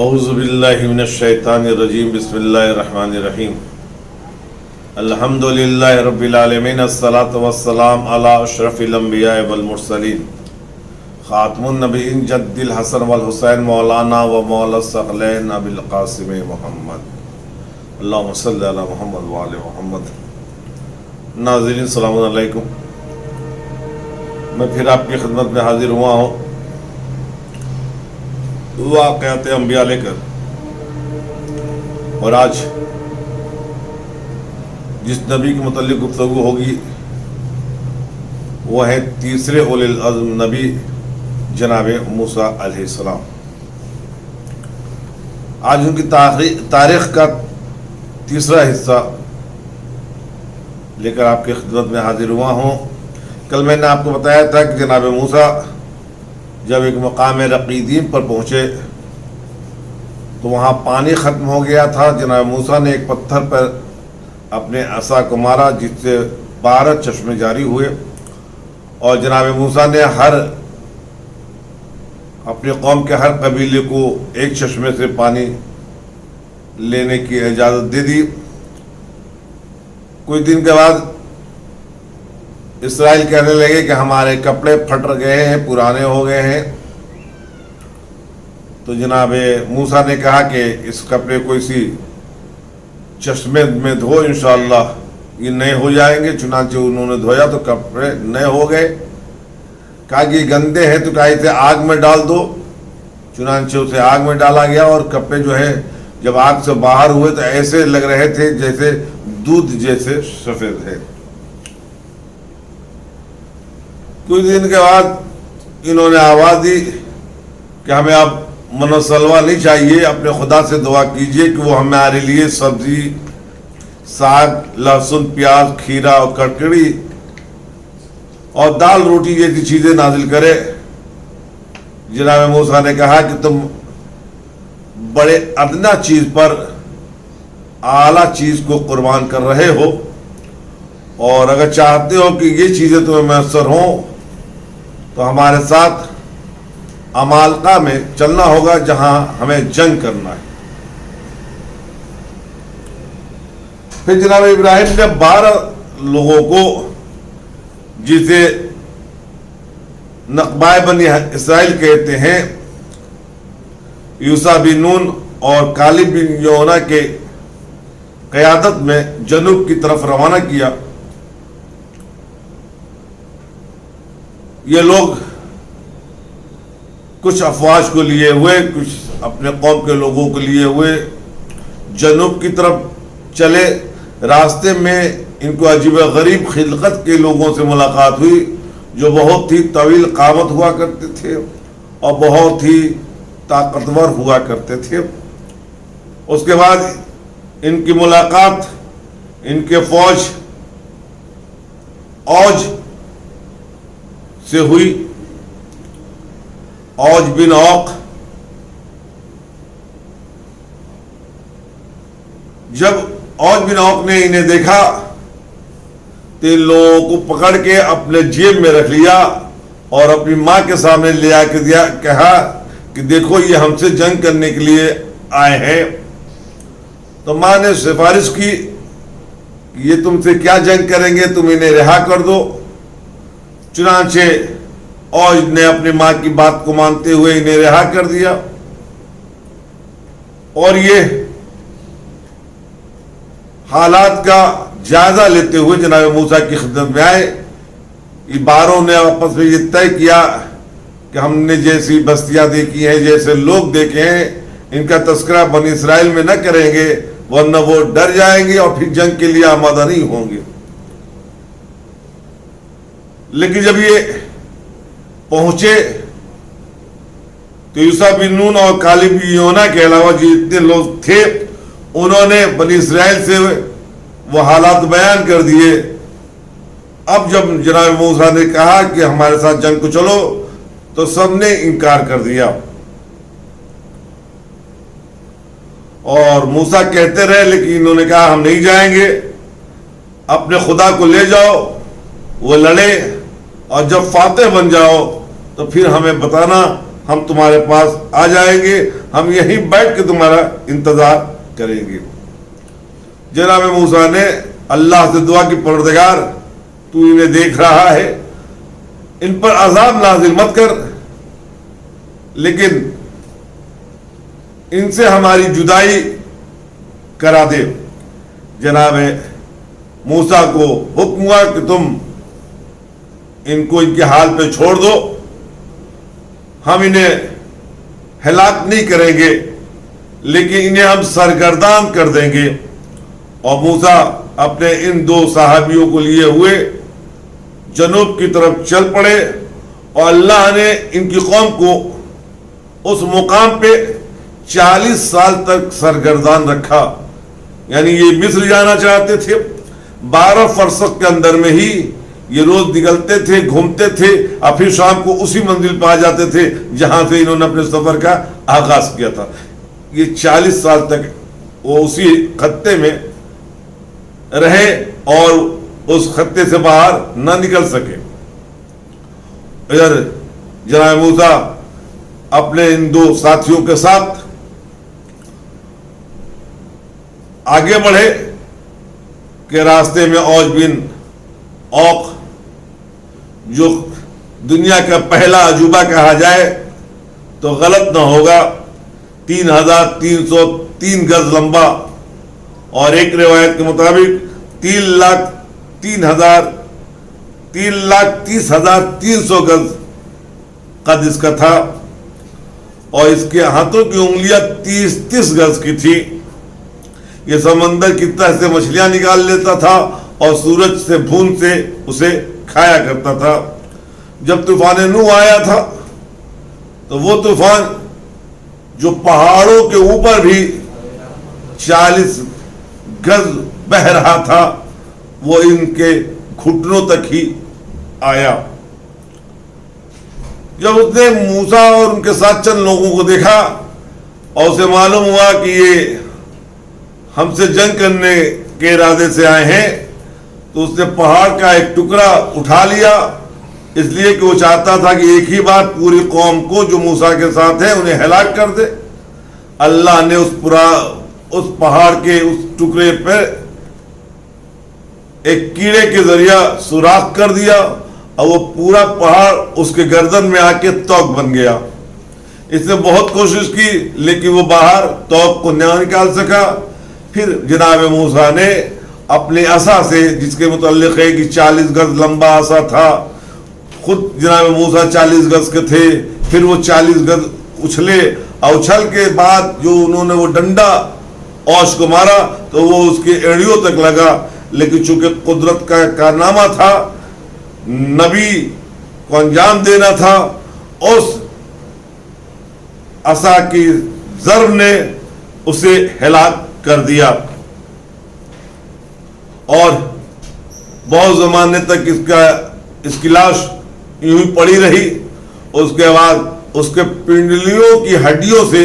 اعوذ باللہ من الشیطان الرجیم بسم اللہ الرحمن الرحیم الحمدللہ رب العالمین الصلاۃ والسلام علی اشرف الانبیاء والمرسلین خاتم النبیین جد الحسن والحسین مولانا و مولا الثقلین ابی القاسم محمد اللہم صلی علی محمد وآل محمد۔ ناظرین السلام علیکم، میں پھر آپ کی خدمت میں حاضر ہوا ہوں واقعات انبیاء لے کر، اور آج جس نبی کے متعلق گفتگو ہوگی وہ ہے تیسرے اولی العزم نبی جناب موسیٰ علیہ السلام۔ آج ان کی تاریخ کا تیسرا حصہ لے کر آپ کی خدمت میں حاضر ہوا ہوں۔ کل میں نے آپ کو بتایا تھا کہ جناب موسیٰ جب ایک مقام رقیدیم پر پہنچے تو وہاں پانی ختم ہو گیا تھا۔ جناب موسیٰ نے ایک پتھر پر اپنے عصا کو مارا جس سے 12 چشمے جاری ہوئے، اور جناب موسیٰ نے اپنی قوم کے ہر قبیلے کو ایک چشمے سے پانی لینے کی اجازت دے دی۔ کچھ دن کے بعد اسرائیل کہنے لگے کہ ہمارے کپڑے پھٹ گئے ہیں، پرانے ہو گئے ہیں۔ تو جناب موسیٰ نے کہا کہ اس کپڑے کو اسی چشمے میں دھو، انشاءاللہ یہ نئے ہو جائیں گے۔ چنانچہ انہوں نے دھویا تو کپڑے نئے ہو گئے۔ کہا کہ یہ گندے ہیں تو کہا اسے آگ میں ڈال دو۔ چنانچہ اسے آگ میں ڈالا گیا، اور کپڑے جو ہے جب آگ سے باہر ہوئے تو ایسے لگ رہے تھے جیسے دودھ جیسے سفید ہے۔ کچھ دن کے بعد انہوں نے آواز دی کہ ہمیں اب من و سلوہ نہیں چاہیے، اپنے خدا سے دعا کیجئے کہ وہ ہمارے لیے سبزی، ساگ، لہسن، پیاز، کھیرا اور ککڑی اور دال روٹی جیسی چیزیں نازل کرے۔ جناب موسیٰ نے کہا کہ تم بڑے ادنا چیز پر اعلیٰ چیز کو قربان کر رہے ہو، اور اگر چاہتے ہو کہ یہ چیزیں تمہیں میسر ہوں تو ہمارے ساتھ عمالقہ میں چلنا ہوگا جہاں ہمیں جنگ کرنا ہے۔ پھر جناب ابراہیم نے 12 لوگوں کو، جسے نقبۂ بنی اسرائیل کہتے ہیں، یوشع بن نون اور کالب بن یونا کے قیادت میں جنوب کی طرف روانہ کیا۔ یہ لوگ کچھ افواج کو لیے ہوئے، کچھ اپنے قوم کے لوگوں کو لیے ہوئے جنوب کی طرف چلے۔ راستے میں ان کو عجیب غریب خلقت کے لوگوں سے ملاقات ہوئی جو بہت ہی طویل قامت ہوا کرتے تھے اور بہت ہی طاقتور ہوا کرتے تھے۔ اس کے بعد ان کی ملاقات ان کے فوج اوج سے ہوئی، اوج بن اوق۔ جب اوج بن اوق نے انہیں دیکھا تو ان لوگوں کو پکڑ کے اپنے جیب میں رکھ لیا اور اپنی ماں کے سامنے لے آ کے کہا کہ دیکھو یہ ہم سے جنگ کرنے کے لیے آئے ہیں۔ تو ماں نے سفارش کی کہ یہ تم سے کیا جنگ کریں گے، تم انہیں رہا کر دو۔ چنانچہ اوج نے اپنی ماں کی بات کو مانتے ہوئے انہیں رہا کر دیا، اور یہ حالات کا جائزہ لیتے ہوئے جناب موسیٰ کی خدمت میں آئے۔ یہ 12 نے آپس میں یہ طے کیا کہ ہم نے جیسی بستیاں دیکھی ہیں، جیسے لوگ دیکھے ہیں، ان کا تذکرہ بنی اسرائیل میں نہ کریں گے، ورنہ وہ ڈر جائیں گے اور پھر جنگ کے لیے آمادہ نہیں ہوں گے۔ لیکن جب یہ پہنچے تو یوشع بن نون اور کالب بن یونا کے علاوہ جتنے لوگ تھے انہوں نے بنی اسرائیل سے وہ حالات بیان کر دیے۔ اب جب جناب موسیٰ نے کہا کہ ہمارے ساتھ جنگ کو چلو تو سب نے انکار کر دیا، اور موسیٰ کہتے رہے لیکن انہوں نے کہا ہم نہیں جائیں گے، اپنے خدا کو لے جاؤ، وہ لڑے، اور جب فاتح بن جاؤ تو پھر ہمیں بتانا ہم تمہارے پاس آ جائیں گے, ہم یہیں بیٹھ کے تمہارا انتظار کریں گے. جناب موسیٰ نے اللہ سے دعا کی, پروردگار تو انہیں دیکھ رہا ہے, ان پر عذاب نازل مت کر, لیکن ان سے ہماری جدائی کرا دے. جناب موسیٰ کو حکم ہوا کہ تم ان کو ان کے حال پہ چھوڑ دو, ہم انہیں ہلاک نہیں کریں گے لیکن انہیں ہم سرگردان کر دیں گے. اور موسیٰ اپنے ان دو صحابیوں کو لیے ہوئے جنوب کی طرف چل پڑے, اور اللہ نے ان کی قوم کو اس مقام پہ 40 سال تک سرگردان رکھا. یعنی یہ مصر جانا چاہتے تھے, 12 فرسخ کے اندر میں ہی یہ روز نکلتے تھے, گھومتے تھے, اور پھر شام کو اسی منزل پہ آ جاتے تھے جہاں سے انہوں نے اپنے سفر کا آغاز کیا تھا. یہ 40 سال تک وہ اسی خطے میں رہے اور اس خطے سے باہر نہ نکل سکے. ادھر جناب موسیٰ اپنے ان دو ساتھیوں کے ساتھ آگے بڑھے کہ راستے میں اوج بن اوق, جو دنیا کا پہلا عجوبہ کہا جائے تو غلط نہ ہوگا, 3303 گز لمبا, اور ایک روایت کے مطابق 3,30,300 گز قد اس کا تھا, اور اس کے ہاتھوں کی انگلیاں 30 گز کی تھی. یہ سمندر کی تہ سے مچھلیاں نکال لیتا تھا اور سورج سے بھون سے اسے کھایا کرتا تھا. جب طوفان نوح آیا تھا تو وہ طوفان جو پہاڑوں کے اوپر بھی 40 گز بہ رہا تھا, وہ ان کے گھٹنوں تک ہی آیا. جب اس نے موسیٰ اور ان کے ساتھ چند لوگوں کو دیکھا اور اسے معلوم ہوا کہ یہ ہم سے جنگ کرنے کے ارادے سے آئے ہیں, تو اس نے پہاڑ کا ایک ٹکڑا اٹھا لیا, اس لیے کہ وہ چاہتا تھا کہ ایک ہی بات پوری قوم کو جو موسیٰ کے ساتھ ہے انہیں ہلاک کر دے. اللہ نے اس پہاڑ کے اس ٹکڑے پر ایک کیڑے کے ذریعہ سوراخ کر دیا, اور وہ پورا پہاڑ اس کے گردن میں آ کے توق بن گیا. اس نے بہت کوشش کی لیکن وہ باہر توق کو نہ نکال سکا. پھر جناب موسیٰ نے اپنے عصا سے, جس کے متعلق ہے کہ 40 گز لمبا عصا تھا, خود جناب موسیٰ 40 گز کے تھے, پھر وہ 40 گز اچھلے, اور اچھل کے بعد جو انہوں نے وہ ڈنڈا اوش کو مارا تو وہ اس کی ایڑیوں تک لگا. لیکن چونکہ قدرت کا کارنامہ تھا, نبی کو انجام دینا تھا, اس عصا کی ضرب نے اسے ہلاک کر دیا. اور بہت زمانے تک اس کی لاش یوں ہی پڑی رہی. اس کے بعد اس کے پنڈلیوں کی ہڈیوں سے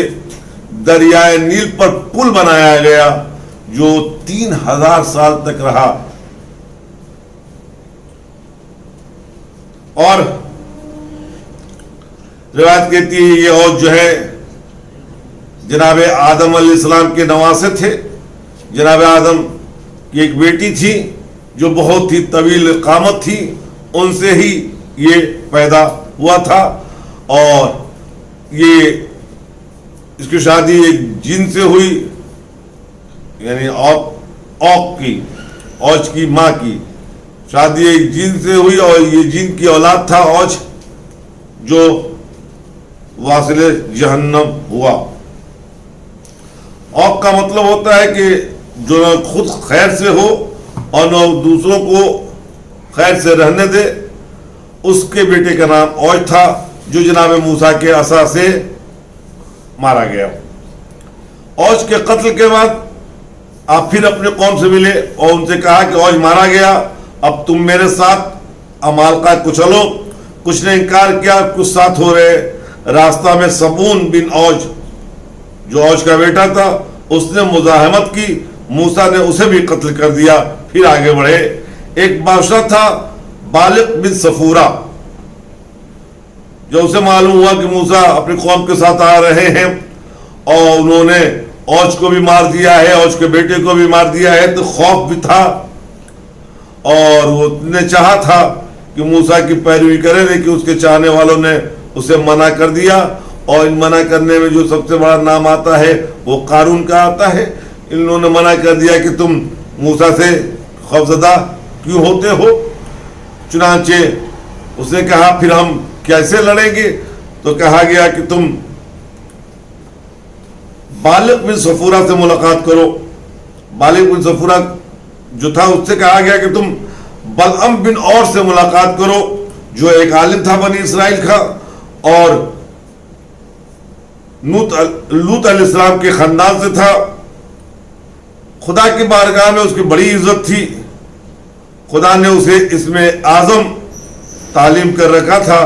دریائے نیل پر پل بنایا گیا جو 3000 سال تک رہا. اور روایت کہتی ہے یہ اوج جو ہے جناب آدم علیہ السلام کے نواسے تھے. جناب آدم کی ایک بیٹی تھی جو بہت ہی طویل قامت تھی, ان سے ہی یہ پیدا ہوا تھا. اور یہ اس کی شادی ایک جن سے ہوئی, یعنی اوج کی ماں کی شادی ایک جن سے ہوئی, اور یہ جن کی اولاد تھا اوج, جو واصل جہنم ہوا. اوق کا مطلب ہوتا ہے کہ جو نہ خود خیر سے ہو اور نہ دوسروں کو خیر سے رہنے دے. اس کے بیٹے کا نام اوج تھا جو جناب موسیٰ کے عصا سے مارا گیا. اوج کے قتل کے بعد آپ پھر اپنے قوم سے ملے اور ان سے کہا کہ اوج مارا گیا, اب تم میرے ساتھ عمالقہ کو چلو. کچھ نے انکار کیا, کچھ ساتھ ہو رہے. راستہ میں سبون بن اوج جو اوج کا بیٹا تھا اس نے مزاحمت کی, موسیٰ نے اسے بھی قتل کر دیا. پھر آگے بڑھے. ایک بادشاہ تھا بالق بن صفورہ, جب اسے معلوم ہوا کہ موسیٰ اپنی قوم کے ساتھ آ رہے ہیں اور انہوں نے اوج کو بھی مار دیا ہے، اوج کے بیٹے کو بھی مار دیا ہے، تو خوف بھی تھا اور وہ نے چاہا تھا کہ موسیٰ کی پیروی کرے، لیکن اس کے چاہنے والوں نے اسے منع کر دیا، اور ان منع کرنے میں جو سب سے بڑا نام آتا ہے وہ قارون کا آتا ہے۔ انہوں نے منع کر دیا کہ تم موسیٰ سے خوفزدہ کیوں ہوتے ہو؟ چنانچہ اس نے کہا پھر ہم کیسے لڑیں گے؟ تو کہا گیا کہ تم بالق بن صفورہ سے ملاقات کرو۔ بالق بن صفورہ جو تھا اس سے کہا گیا کہ تم بلعم بن اور سے ملاقات کرو، جو ایک عالم تھا بنی اسرائیل کا اور لوط علیہ السلام کے خاندان سے تھا۔ خدا کی بارگاہ میں اس کی بڑی عزت تھی، خدا نے اسے اس میں اعظم تعلیم کر رکھا تھا،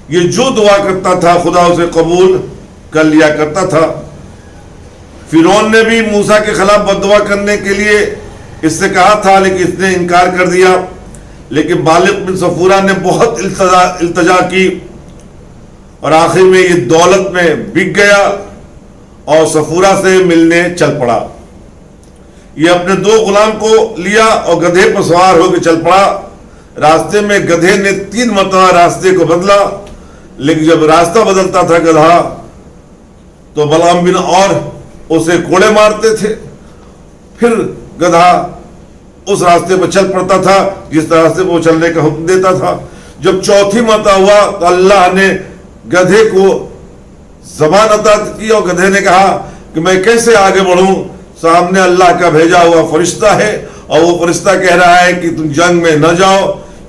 یہ جو دعا کرتا تھا خدا اسے قبول کر لیا کرتا تھا۔ فرعون نے بھی موسیٰ کے خلاف بد دعا کرنے کے لیے اس سے کہا تھا، لیکن اس نے انکار کر دیا۔ لیکن بالق بن صفورہ نے بہت التجا کی اور آخر میں یہ دولت میں بک گیا اور صفورہ سے ملنے چل پڑا۔ یہ اپنے 2 غلام کو لیا اور گدھے پر سوار ہو کے چل پڑا۔ راستے میں گدھے نے 3 مرتبہ راستے کو بدلا، لیکن جب راستہ بدلتا تھا گدھا تو بلعم بن اور اسے کوڑے مارتے تھے، پھر گدھا اس راستے پر چل پڑتا تھا جس راستے پر وہ چلنے کا حکم دیتا تھا۔ جب 4تھی مرتبہ ہوا تو اللہ نے گدھے کو زبان عطا کی اور گدھے نے کہا کہ میں کیسے آگے بڑھوں، سامنے اللہ کا بھیجا ہوا فرشتہ ہے اور وہ فرشتہ کہہ رہا ہے کہ تم جنگ میں نہ جاؤ۔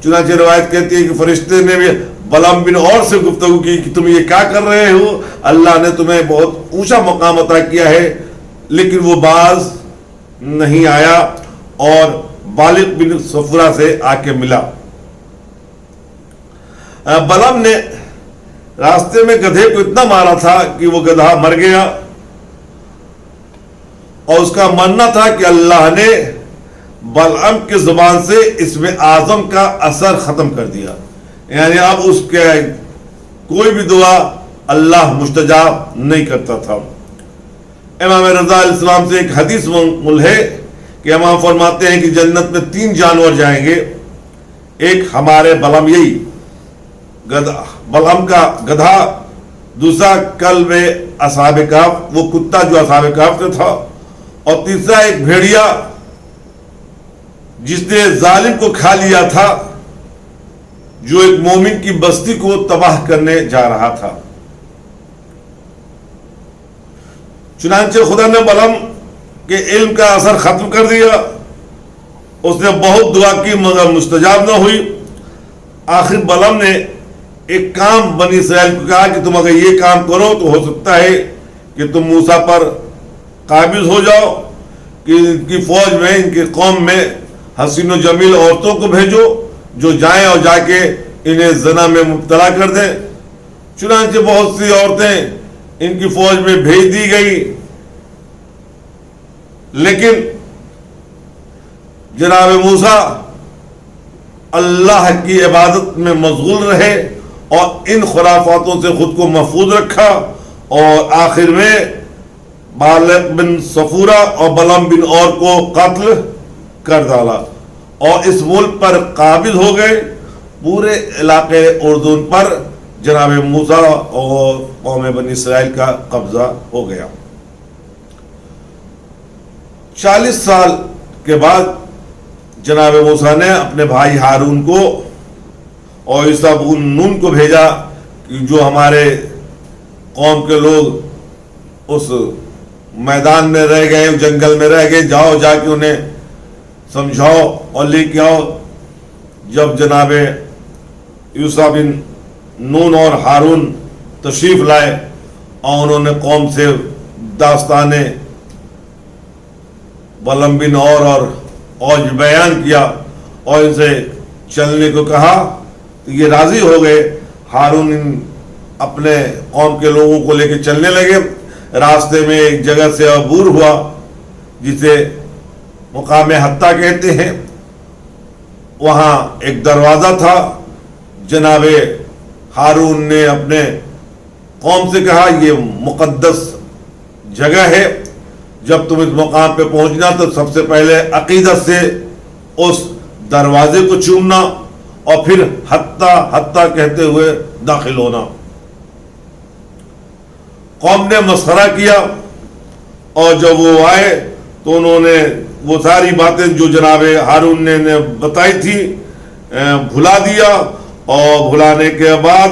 چنانچہ روایت کہتی ہے کہ فرشتے نے بھی بلعم بن اور سے گفتگو کی کہ تم یہ کیا کر رہے ہو، اللہ نے تمہیں بہت اونچا مقام عطا کیا ہے، لیکن وہ باز نہیں آیا اور بالق بن صفورہ سے آ کے ملا۔ بلعم نے راستے میں گدھے کو اتنا مارا تھا کہ وہ گدھا مر گیا، اور اس کا ماننا تھا کہ اللہ نے بلعم کی زبان سے اس میں اعظم کا اثر ختم کر دیا، یعنی اب اس کے کوئی بھی دعا اللہ مستجاب نہیں کرتا تھا۔ امام رضا علیہ السلام سے ایک حدیث منقول ہے کہ امام فرماتے ہیں کہ جنت میں 3 جانور جائیں گے، ایک ہمارے بلعم، یہی بلعم کا گدھا، دوسرا کلب اصحاب کہف، وہ کتا جو اصحاب کہف سے تھا، اور تیسرا ایک بھیڑیا جس نے ظالم کو کھا لیا تھا، جو ایک مومن کی بستی کو تباہ کرنے جا رہا تھا۔ چنانچہ خدا نے بلعم کے علم کا اثر ختم کر دیا، اس نے بہت دعا کی مگر مستجاب نہ ہوئی۔ آخر بلعم نے ایک کام بنی اسرائیل کو کہا کہ تم اگر یہ کام کرو تو ہو سکتا ہے کہ تم موسیٰ پر قابض ہو جاؤ، کہ ان کی فوج میں، ان کی قوم میں حسین و جمیل عورتوں کو بھیجو جو جائیں اور جا کے انہیں زنا میں مبتلا کر دیں۔ چنانچہ بہت سی عورتیں ان کی فوج میں بھیج دی گئی، لیکن جناب موسیٰ اللہ کی عبادت میں مشغول رہے اور ان خرافاتوں سے خود کو محفوظ رکھا، اور آخر میں بالق بن صفورہ اور بلعم بن اور کو قتل کر ڈالا اور اس ملک پر قابض ہو گئے۔ پورے علاقے اردن پر جناب موسیٰ اور قوم بنی اسرائیل کا قبضہ ہو گیا۔ 40 سال کے بعد جناب موسیٰ نے اپنے بھائی ہارون کو اور عیسیٰ بن نون کو بھیجا کہ جو ہمارے قوم کے لوگ اس میدان میں رہ گئے، جنگل میں رہ گئے، جاؤ جا کے انہیں سمجھاؤ اور لے کے آؤ۔ جب جناب عیسیٰ بن نون اور ہارون تشریف لائے اور انہوں نے قوم سے داستان بلعم بن اور اوج بیان کیا اور ان سے چلنے کو کہا تو یہ راضی ہو گئے۔ ہارون اپنے قوم کے لوگوں کو لے کے چلنے لگے۔ راستے میں ایک جگہ سے عبور ہوا جسے مقام حتیٰ کہتے ہیں، وہاں ایک دروازہ تھا۔ جناب ہارون نے اپنے قوم سے کہا یہ مقدس جگہ ہے، جب تم اس مقام پہ پہنچنا تو سب سے پہلے عقیدت سے اس دروازے کو چومنا اور پھر حتیٰ کہتے ہوئے داخل ہونا۔ قوم نے مسخرہ کیا اور جب وہ آئے تو انہوں نے وہ ساری باتیں جو جناب ہارون نے بتائی تھی بھلا دیا، اور بھلانے کے بعد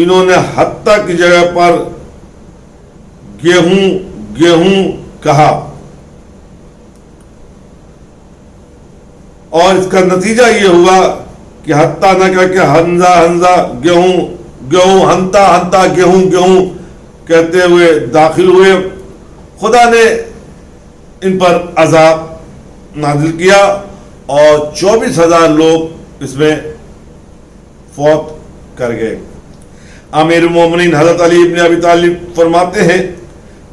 انہوں نے حتیٰ کی جگہ پر گیہوں کہا، اور اس کا نتیجہ یہ ہوا کہ حتیٰ نہ کہہ کے ہنزا گیہوں ہنتا گیہوں کہتے ہوئے داخل ہوئے۔ خدا نے ان پر عذاب نازل کیا اور 24,000 لوگ اس میں فوت کر گئے۔ امیر المومنین حضرت علی ابن ابی طالب فرماتے ہیں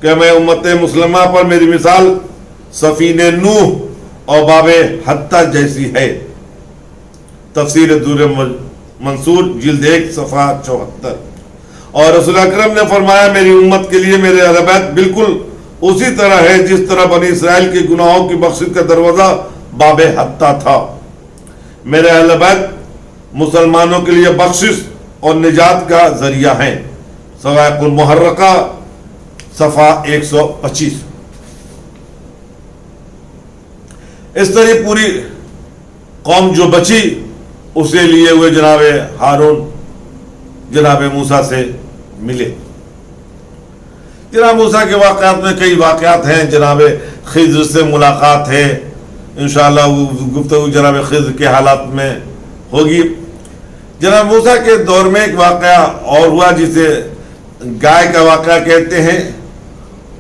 کہ میں امت مسلمہ پر میری مثال سفینہ نوح اور باب حتیٰ جیسی ہے۔ تفسیر دور منصور جلد 1 صفحہ 74۔ اور رسول اکرم نے فرمایا میری امت کے لیے میرے اہل بیت بالکل اسی طرح ہے جس طرح بنی اسرائیل کے گناہوں کی بخشش کا دروازہ باب حتیٰ تھا۔ میرے اہل بیت مسلمانوں کے لیے بخشش اور نجات کا ذریعہ ہیں۔ صواعق المحرقہ صفحہ 125۔ اس طرح پوری قوم جو بچی اسے لیے ہوئے جناب ہارون جناب موسیٰ سے ملے۔ جناب موسیٰ کے واقعات میں کئی واقعات ہیں۔ جناب خضر سے ملاقات ہے، انشاءاللہ وہ گفتگو جناب خضر کے حالات میں ہوگی۔ جناب موسیٰ کے دور میں ایک واقعہ اور ہوا جسے گائے کا واقعہ کہتے ہیں۔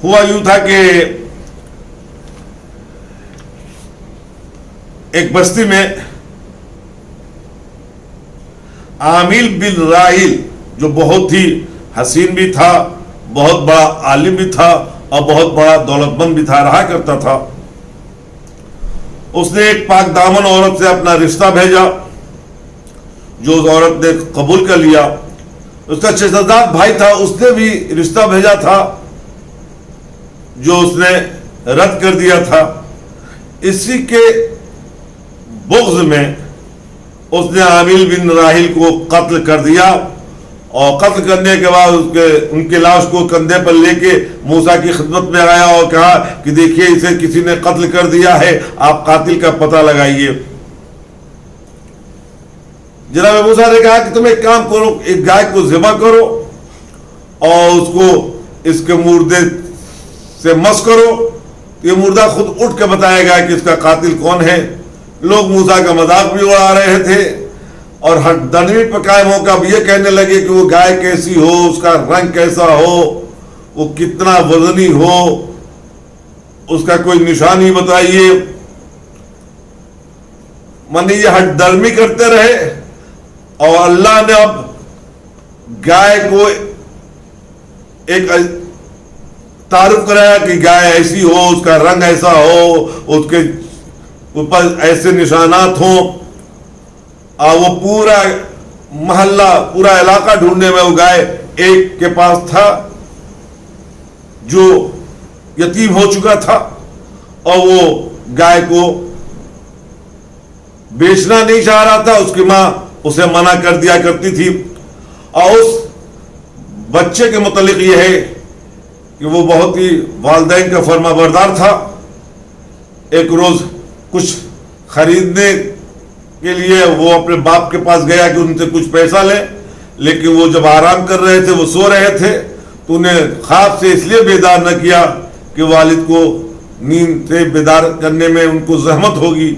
ہوا یوں تھا کہ ایک بستی میں عامل بن راحیل جو بہت ہی حسین بھی تھا، بہت بڑا عالم بھی تھا اور بہت بڑا دولت مند بھی تھا، رہا کرتا تھا۔ اس نے ایک پاک دامن عورت سے اپنا رشتہ بھیجا جو اس عورت نے قبول کر لیا۔ اس کا شہزاد بھائی تھا، اس نے بھی رشتہ بھیجا تھا جو اس نے رد کر دیا تھا۔ اسی کے بغض میں اس نے عامل بن راحیل کو قتل کر دیا، اور قتل کرنے کے بعد ان کے لاش کو کندھے پر لے کے موسیٰ کی خدمت میں آیا اور کہا کہ دیکھیے اسے کسی نے قتل کر دیا ہے، آپ قاتل کا پتہ لگائیے۔ جناب موسیٰ نے کہا کہ تم ایک کام کرو، ایک گائے کو ذبح کرو اور اس کو اس کے مردے سے مس کرو، یہ مردہ خود اٹھ کے بتائے گا کہ اس کا قاتل کون ہے۔ لوگ موسیٰ کا مذاق بھی اڑا رہے تھے اور ہر دنوی پہ قائم ہو کر اب یہ کہنے لگے کہ وہ گائے کیسی ہو، اس کا رنگ کیسا ہو، وہ کتنا وزنی ہو، اس کا کوئی نشانی بتائیے۔ یہ ہٹ درمی کرتے رہے، اور اللہ نے اب گائے کو ایک تعارف کرایا کہ گائے ایسی ہو، اس کا رنگ ایسا ہو، اس کے اوپر ایسے نشانات ہوں، اور وہ پورا محلہ پورا علاقہ ڈھونڈنے میں وہ گائے ایک کے پاس تھا جو یتیم ہو چکا تھا، اور وہ گائے کو بیچنا نہیں چاہ رہا تھا، اس کی ماں اسے منع کر دیا کرتی تھی۔ اور اس بچے کے متعلق یہ ہے کہ وہ بہت ہی والدین کا فرما بردار تھا۔ ایک روز کچھ خریدنے کے لیے وہ اپنے باپ کے پاس گیا کہ ان سے کچھ پیسہ لے، لیکن وہ جب آرام کر رہے تھے، وہ سو رہے تھے، تو انہیں خواب سے اس لیے بیدار نہ کیا کہ والد کو نیند سے بیدار کرنے میں ان کو زحمت ہوگی۔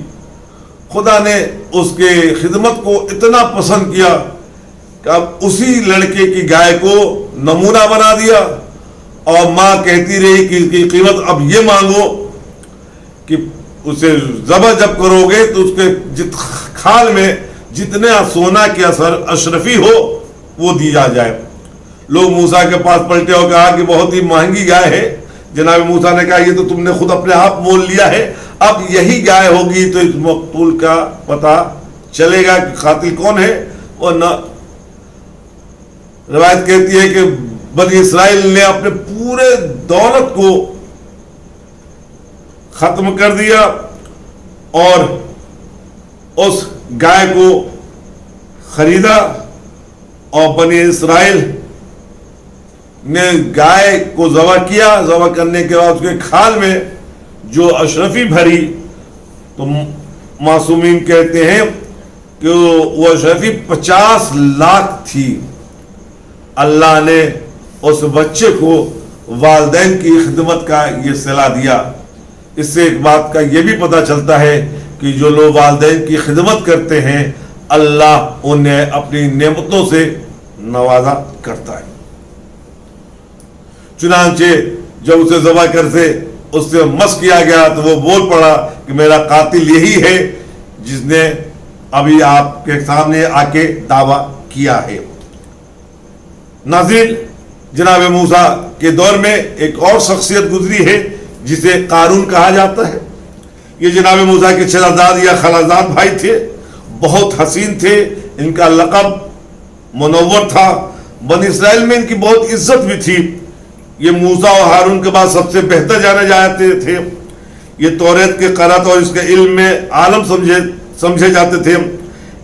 خدا نے اس کے خدمت کو اتنا پسند کیا کہ اب اسی لڑکے کی گائے کو نمونہ بنا دیا، اور ماں کہتی رہی کہ اس کی قیمت اب یہ مانگو کہ اسے ذبح جب کرو گے تو اس کے کھال میں جتنے سونا کے اثر اشرفی ہو وہ دیا جائے۔ لوگ موسیٰ کے پاس پلٹے اور کہا کہ بہت ہی مہنگی گائے ہے۔ جناب موسیٰ نے کہا یہ تو تم نے خود اپنے آپ مول لیا ہے، اب یہی گائے ہوگی تو اس مقتول کا پتہ چلے گا کہ قاتل کون ہے، اور نہ روایت کہتی ہے کہ بنی اسرائیل نے اپنے پورے دولت کو ختم کر دیا اور اس گائے کو خریدا، اور بنی اسرائیل نے گائے کو ذبح کیا. ذبح کرنے کے بعد اس کے کھال میں جو اشرفی بھری، تو معصومین کہتے ہیں کہ وہ اشرفی 50 لاکھ تھی. اللہ نے اس بچے کو والدین کی خدمت کا یہ صلہ دیا. اس سے ایک بات کا یہ بھی پتہ چلتا ہے کہ جو لوگ والدین کی خدمت کرتے ہیں اللہ انہیں اپنی نعمتوں سے نوازا کرتا ہے. چنانچہ جب اسے ذبح کرتے اس سے مس کیا گیا تو وہ بول پڑا کہ میرا قاتل یہی ہے جس نے ابھی آپ کے سامنے آ کے دعویٰ کیا ہے. ناظرین، جناب موسیٰ کے دور میں ایک اور شخصیت گزری ہے جسے قارون کہا جاتا ہے. یہ جناب موسیٰ کے چچازاد یا خالازاد بھائی تھے، بہت حسین تھے. ان کا لقب منور تھا. بنی اسرائیل میں ان کی بہت عزت بھی تھی. یہ موسیٰ اور ہارون کے بعد سب سے بہتر جانے جاتے تھے. یہ توریت کے قرأت اور اس کے علم میں عالم سمجھے جاتے تھے.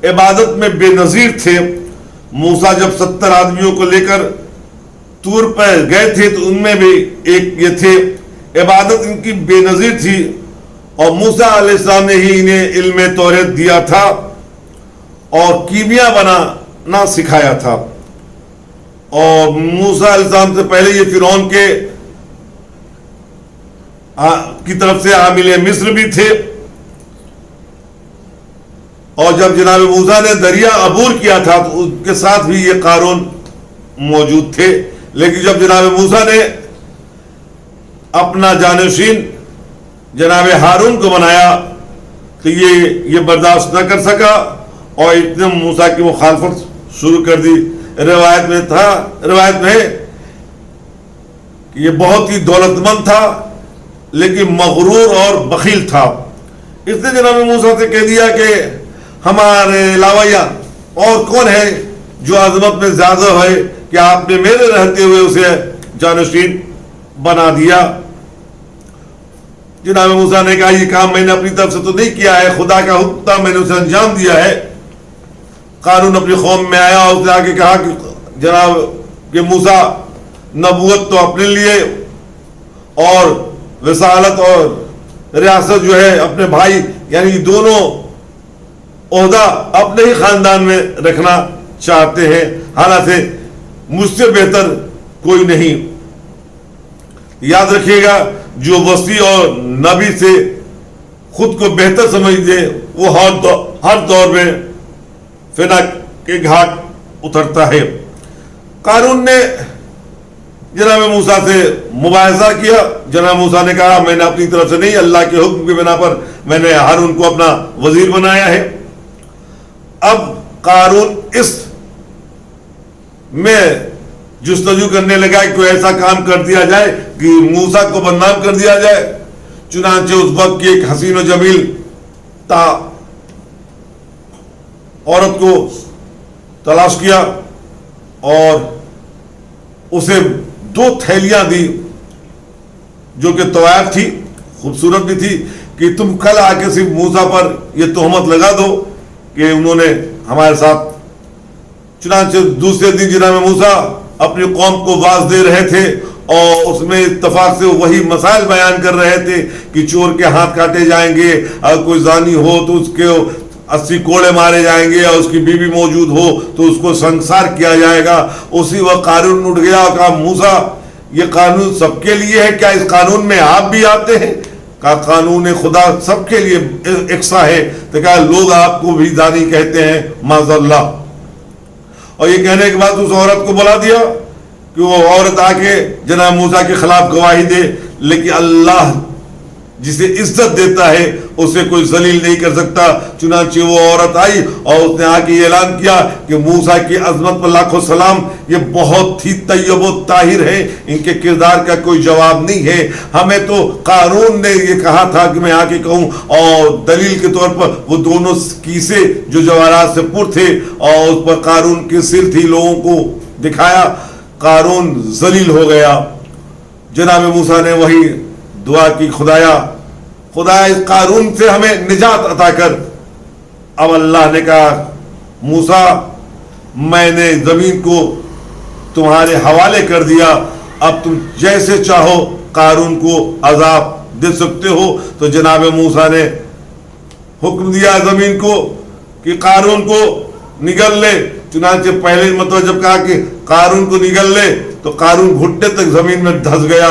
عبادت میں بے نظیر تھے. موسیٰ جب 70 آدمیوں کو لے کر طور پر گئے تھے تو ان میں بھی ایک یہ تھے. عبادت ان کی بے نظیر تھی اور موسیٰ علیہ السلام نے ہی انہیں علم توریت دیا تھا اور کیمیا بنانا سکھایا تھا. اور موسیٰ علیہ السلام سے پہلے یہ فرعون کی طرف سے عامل مصر بھی تھے. اور جب جناب موسیٰ نے دریا عبور کیا تھا تو ان کے ساتھ بھی یہ قارون موجود تھے. لیکن جب جناب موسیٰ نے اپنا جانشین جناب ہارون کو بنایا تو یہ برداشت نہ کر سکا اور اتنے موسیٰ کی مخالفت شروع کر دی. روایت میں ہے کہ یہ بہت ہی دولت مند تھا لیکن مغرور اور بخیل تھا. اس نے جناب موسیٰ سے کہہ دیا کہ ہمارے علاوہ اور کون ہے جو عظمت میں زیادہ ہے کہ آپ نے میرے رہتے ہوئے اسے جانشین بنا دیا. جناب موسیٰ نے کہا یہ کام میں نے اپنی طرف سے تو نہیں کیا ہے، خدا کا حکم تھا، میں نے اسے انجام دیا ہے. قارون اپنی قوم میں آیا اور اس نے آگے کہا کہ جناب کہ موسیٰ نبوت تو اپنے لیے اور رسالت اور ریاست جو ہے اپنے بھائی یعنی دونوں عہدہ اپنے ہی خاندان میں رکھنا چاہتے ہیں، حالانکہ مجھ سے بہتر کوئی نہیں. یاد رکھیے گا جو وسیع اور نبی سے خود کو بہتر سمجھ دے وہ ہر دور میں فنا کے گھاٹ اترتا ہے. قارون نے جناب موسیٰ سے مباحثہ کیا. جناب موسیٰ نے کہا میں نے اپنی طرف سے نہیں، اللہ کے حکم کی بنا پر میں نے ہارون کو اپنا وزیر بنایا ہے. اب قارون اس میں جستجو کرنے لگا کہ کوئی ایسا کام کر دیا جائے کہ موسیٰ کو بدنام کر دیا جائے. چنانچہ اس وقت کی ایک حسین و جمیل عورت کو تلاش کیا اور اسے 2 تھیلیاں دی جو کہ طوائف تھی، خوبصورت بھی تھی، کہ تم کل آ کے صرف موسیٰ پر یہ تہمت لگا دو کہ انہوں نے ہمارے ساتھ. چنانچہ دوسرے دن جناب موسیٰ اپنی قوم کو واز دے رہے تھے اور اس میں اتفاق سے وہی مسائل بیان کر رہے تھے کہ چور کے ہاتھ کاٹے جائیں گے، اگر کوئی زانی ہو تو اس کے 80 کوڑے مارے جائیں گے اور اس کی بیوی موجود ہو تو اس کو سنسار کیا جائے گا. اسی وقت قارون اٹھ گیا اور کہا موسیٰ یہ قانون سب کے لیے ہے، کیا اس قانون میں آپ بھی آتے ہیں؟ کہا قانون خدا سب کے لیے یکساں ہے. تو کہا لوگ آپ کو بھی زانی کہتے ہیں معاذ اللہ. اور یہ کہنے کے بعد اس عورت کو بلا دیا کہ وہ عورت آ کے جناب موسیٰ کے خلاف گواہی دے. لیکن اللہ جسے عزت دیتا ہے اسے کوئی ذلیل نہیں کر سکتا. چنانچہ وہ عورت آئی اور اس نے آ کے اعلان کیا کہ موسیٰ کی عظمت پر لاکھوں سلام، یہ بہت ہی طیب و طاہر ہے، ان کے کردار کا کوئی جواب نہیں ہے. ہمیں تو قارون نے یہ کہا تھا کہ میں آ کے کہوں، اور دلیل کے طور پر وہ دونوں کیسے جو جواہرات سے پر تھے اور اس پر قارون کی سر تھی لوگوں کو دکھایا، قارون ذلیل ہو گیا۔ جناب موسیٰ نے وہی دعا کی، خدایا اس قارون سے ہمیں نجات عطا کر۔ اب اللہ نے کہا موسیٰ میں نے زمین کو تمہارے حوالے کر دیا، اب تم جیسے چاہو قارون کو عذاب دے سکتے ہو۔ تو جناب موسیٰ نے حکم دیا زمین کو کہ قارون کو نگل لے۔ چنانچہ پہلے مرتبہ جب کہا کہ قارون کو نگل لے تو قارون گھٹنے تک زمین میں دھس گیا،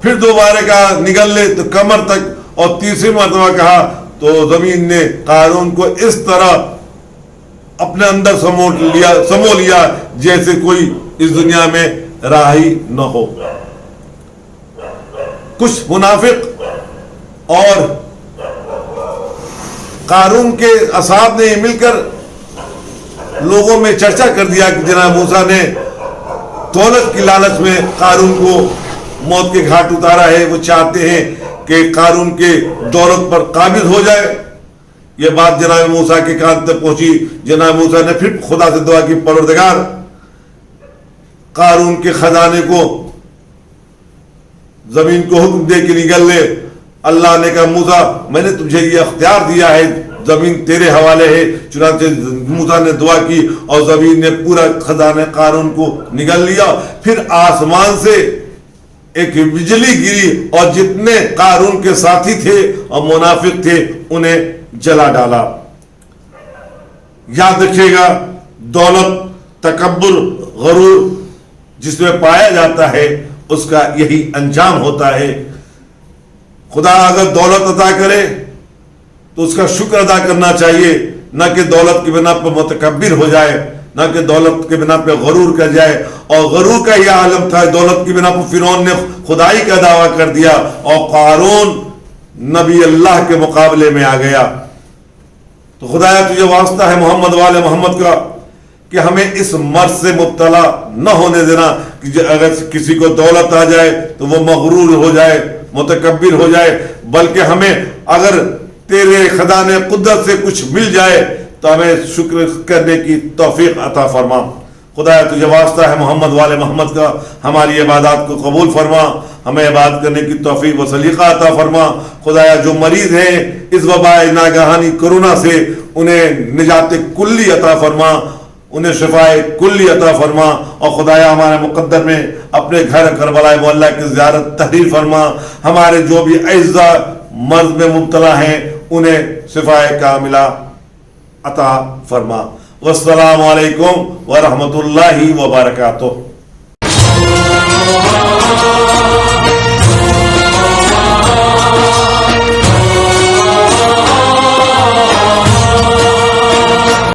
پھر دوبارہ کہا نگل لے تو کمر تک، اور تیسری مرتبہ کہا تو زمین نے قارون کو اس طرح اپنے اندر سمو لیا جیسے کوئی اس دنیا میں رہا ہی نہ ہو۔ کچھ منافق اور قارون کے اصحاب نے مل کر لوگوں میں چرچا کر دیا کہ جناب موسیٰ نے دولت کی لالچ میں قارون کو موت کے گھاٹ اتارا ہے، وہ چاہتے ہیں کہ قارون کے دولت پر قابض ہو جائے۔ یہ بات جناب موسیٰ کے کان تک پہنچی۔ جناب موسیٰ نے پھر خدا سے دعا کی، پروردگار قارون کے خزانے کو زمین کو حکم دے کے نگل لے۔ اللہ نے کہا موسیٰ میں نے تجھے یہ اختیار دیا ہے، زمین تیرے حوالے ہے۔ چنانچہ موسیٰ نے دعا کی اور زمین نے پورا خزانہ قارون کو نگل لیا۔ پھر آسمان سے ایک بجلی گری اور جتنے قارون کے ساتھی تھے اور منافق تھے انہیں جلا ڈالا۔ یاد رکھیے گا دولت، تکبر، غرور جس میں پایا جاتا ہے اس کا یہی انجام ہوتا ہے۔ خدا اگر دولت عطا کرے تو اس کا شکر ادا کرنا چاہیے، نہ کہ دولت کی بنا پر متکبر ہو جائے، نہ کہ دولت کی بنا پہ غرور کر جائے۔ اور غرور کا یہ عالم تھا، دولت کی بنا پر فرعون نے خدائی کا دعویٰ کر دیا اور قارون نبی اللہ کے مقابلے میں آ گیا۔ تو خدایا تجھے واسطہ ہے محمد والے محمد کا کہ ہمیں اس مرض سے مبتلا نہ ہونے دینا کہ اگر کسی کو دولت آ جائے تو وہ مغرور ہو جائے، متکبر ہو جائے، بلکہ ہمیں اگر تیرے خزانے قدرت سے کچھ مل جائے تو ہمیں شکر کرنے کی توفیق عطا فرما۔ خدایا تجھے واسطہ ہے محمد والے محمد کا، ہماری عبادات کو قبول فرما، ہمیں عبادت کرنے کی توفیق و سلیقہ عطا فرما۔ خدایا جو مریض ہیں اس وباء ناگہانی کرونا سے انہیں نجات کلی عطا فرما، انہیں شفاء کلی عطا فرما۔ اور خدایا ہمارے مقدر میں اپنے گھر کربلا معلیٰ کی زیارت تحریر فرما۔ ہمارے جو بھی اعزاء مرض میں مبتلا ہیں انہیں شفاء کاملہ عطا فرما۔ والسلام علیکم ورحمۃ اللہ وبرکاتہ۔